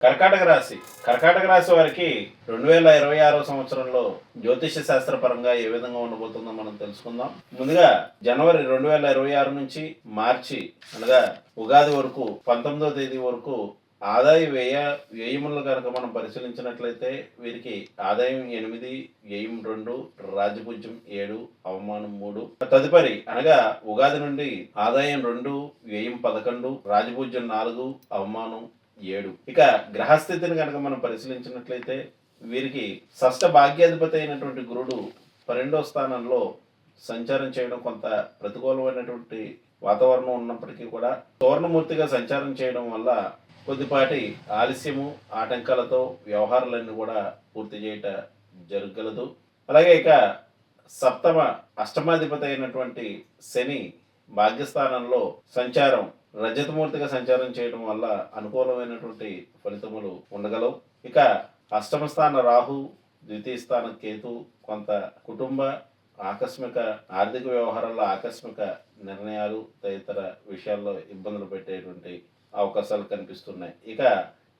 కర్కాటక రాశి వారికి 2026 సంవత్సరంలో జ్యోతిష శాస్త్ర పరంగా ఏ విధంగా ఉండబోతుందో మనం తెలుసుకుందాం. ముందుగా జనవరి 2026 నుంచి మార్చి అనగా ఉగాది వరకు 19వ తేదీ వరకు ఆదాయ వ్యయములను కనుక మనం పరిశీలించినట్లయితే వీరికి ఆదాయం 8, వ్యయం 2, రాజ్యపూజ్యం 7, అవమానం 3. తదుపరి అనగా ఉగాది నుండి ఆదాయం 2, వ్యయం 11, రాజపూజ్యం 4, అవమానం 7. ఇక గ్రహస్థితిని కనుక మనం పరిశీలించినట్లయితే వీరికి షష్ఠ భాగ్యాధిపతి అయినటువంటి గురుడు 12వ స్థానంలో సంచారం చేయడం కొంత ప్రతికూలమైనటువంటి వాతావరణం ఉన్నప్పటికీ కూడా సువర్ణమూర్తిగా సంచారం చేయడం వల్ల కొద్దిపాటి ఆలస్యము ఆటంకాలతో వ్యవహారాలన్నీ కూడా పూర్తి చేయట జరగలదు. అలాగే ఇక అష్టమాధిపతి అయినటువంటి శని భాగ్యస్థానంలో సంచారం రజతమూర్తిగా సంచారం చేయడం వల్ల అనుకూలమైనటువంటి ఫలితములు ఉండగలవు. ఇక అష్టమ స్థాన రాహు, ద్వితీయ స్థానం కేతు కొంత కుటుంబ ఆకస్మిక ఆర్థిక వ్యవహారాల్లో ఆకస్మిక నిర్ణయాలు తదితర విషయాల్లో ఇబ్బందులు పెట్టేటువంటి అవకాశాలు కనిపిస్తున్నాయి. ఇక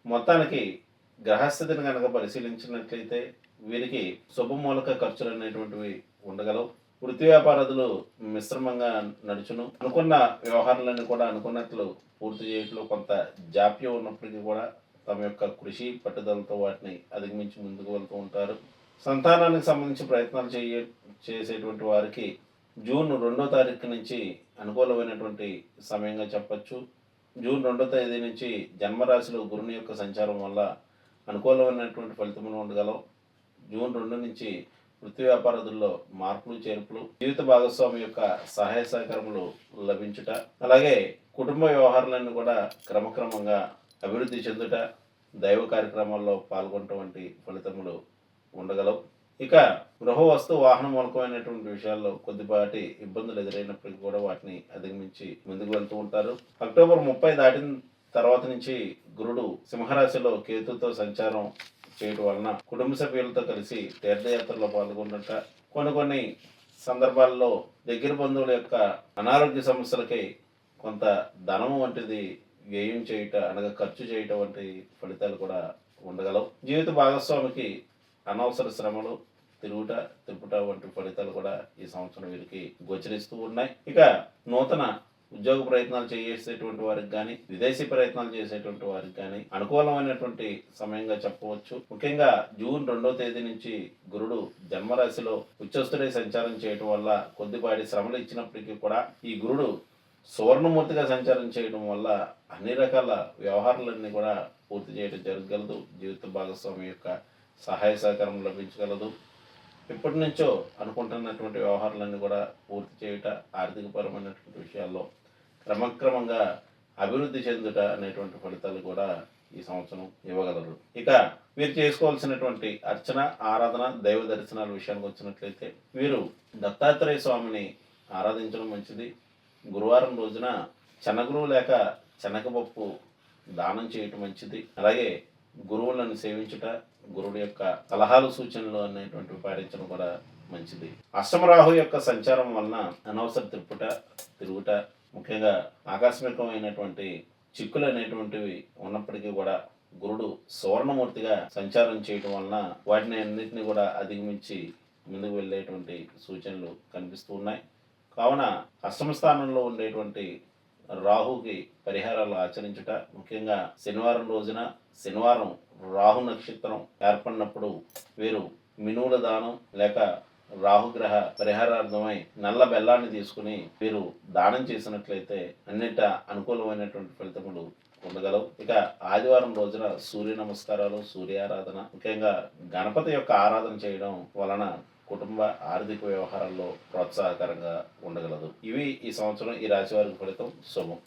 మొత్తానికి గ్రహస్థితిని కనుక పరిశీలించినట్లయితే వీరికి శుభమూలక ఖర్చులు అనేటువంటివి ఉండగలవు. వృత్తి వ్యాపారాదులు మిశ్రమంగా నడుచును. అనుకున్న వ్యవహారాలన్నీ కూడా అనుకున్నట్లు పూర్తి చేయట్లో కొంత జాప్యం ఉన్నప్పటికీ కూడా తమ యొక్క కృషి పట్టుదలతో వాటిని అధిగమించి ముందుకు వెళ్తూ ఉంటారు. సంతానానికి సంబంధించి ప్రయత్నాలు చేసేటువంటి వారికి జూన్ 2వ తారీఖు నుంచి అనుకూలమైనటువంటి సమయంగా చెప్పచ్చు. జూన్ 2వ తేదీ నుంచి జన్మరాశిలో గురుని యొక్క సంచారం వల్ల అనుకూలమైనటువంటి ఫలితములు ఉండగలవు. జూన్ 2 నుంచి వృత్తి వ్యాపారాదుల్లో మార్పులు చేర్పులు, జీవిత భాగస్వామి యొక్క సహాయ సహకారములు లభించుట, అలాగే కుటుంబ వ్యవహారాలన్నీ కూడా క్రమక్రమంగా అభివృద్ధి చెందుట, దైవ కార్యక్రమాల్లో పాల్గొనటం వంటి ఫలితములు ఉండగలవు. ఇక గృహ వస్తు వాహన మూలకమైనటువంటి విషయాల్లో కొద్దిపాటి ఇబ్బందులు ఎదురైనప్పటికీ కూడా వాటిని అధిగమించి ముందుకు వెళ్తూ ఉంటారు. అక్టోబర్ 30 దాటిన తర్వాత నుంచి గురుడు సింహరాశిలో కేతుతో సంచారం చేయడం వలన కుటుంబ సభ్యులతో కలిసి తీర్థయాత్రలో పాల్గొన్నట, కొన్ని సందర్భాల్లో దగ్గర బంధువుల యొక్క అనారోగ్య సమస్యలకై కొంత ధనము వంటిది వ్యయం చేయట అనగా ఖర్చు చేయటం వంటి ఫలితాలు కూడా ఉండగలవు. జీవిత భాగస్వామికి అనవసర శ్రమలు, తిప్పుట వంటి ఫలితాలు కూడా ఈ సంవత్సరం వీరికి గోచరిస్తూ ఉన్నాయి. ఇక నూతన ఉద్యోగ ప్రయత్నాలు చేసేటువంటి వారికి కానీ విదేశీ ప్రయత్నాలు చేసేటువంటి వారికి కానీ అనుకూలమైనటువంటి సమయంగా చెప్పవచ్చు. ముఖ్యంగా జూన్ 2వ తేదీ నుంచి గురుడు జన్మరాశిలో ఉచ్చస్థుడై సంచారం చేయడం వల్ల కొద్దిపాటి శ్రమలు ఇచ్చినప్పటికీ కూడా ఈ గురుడు సువర్ణమూర్తిగా సంచారం చేయడం వల్ల అన్ని రకాల వ్యవహారాలన్నీ కూడా పూర్తి చేయడం జరగగలదు. జీవిత భాగస్వామి యొక్క సహాయ సహకారం లభించగలదు. ఇప్పటి నుంచో అనుకుంటున్నటువంటి వ్యవహారాలన్నీ కూడా పూర్తి చేయుట, ఆర్థికపరమైనటువంటి విషయాల్లో క్రమక్రమంగా అభివృద్ధి చెందుట అనేటువంటి ఫలితాలు కూడా ఈ సంవత్సరం ఇవ్వగలరు. ఇక వీరు చేసుకోవాల్సినటువంటి అర్చన, ఆరాధన, దైవ దర్శనాల విషయానికి వచ్చినట్లయితే వీరు దత్తాత్రేయ స్వామిని ఆరాధించడం మంచిది. గురువారం రోజున శనగలు లేక శనగపప్పు దానం చేయటం మంచిది. అలాగే గురువులను సేవించుట, గురువుల యొక్క సలహాలు సూచనలు అనేటువంటివి పాటించడం కూడా మంచిది. అష్టమరాహు యొక్క సంచారం వలన అనవసర తిరుగుట, ముఖ్యంగా ఆకస్మికమైనటువంటి చిక్కులు అనేటువంటివి ఉన్నప్పటికీ కూడా గురుడు సువర్ణమూర్తిగా సంచారం చేయడం వలన వాటిని అన్నింటినీ కూడా అధిగమించి ముందుకు వెళ్ళేటువంటి సూచనలు కనిపిస్తూ ఉన్నాయి. కావున అష్టమ స్థానంలో ఉండేటువంటి రాహుకి పరిహారాలు ఆచరించుట, ముఖ్యంగా శనివారం రోజున శనివారం రాహు నక్షత్రం ఏర్పడినప్పుడు వీరు మినువుల దానం లేక రాహుగ్రహ పరిహారార్థమై నల్ల బెల్లాన్ని తీసుకుని వీరు దానం చేసినట్లయితే అన్నిట అనుకూలమైనటువంటి ఫలితములు ఉండగలవు. ఇక ఆదివారం రోజున సూర్య నమస్కారాలు, సూర్యారాధన, ముఖ్యంగా గణపతి యొక్క ఆరాధన చేయడం వలన కుటుంబ ఆర్థిక వ్యవహారాల్లో ప్రోత్సాహకరంగా ఉండగలదు. ఇవి ఈ సంవత్సరం ఈ రాశి వారికి ఫలితం. శుభం.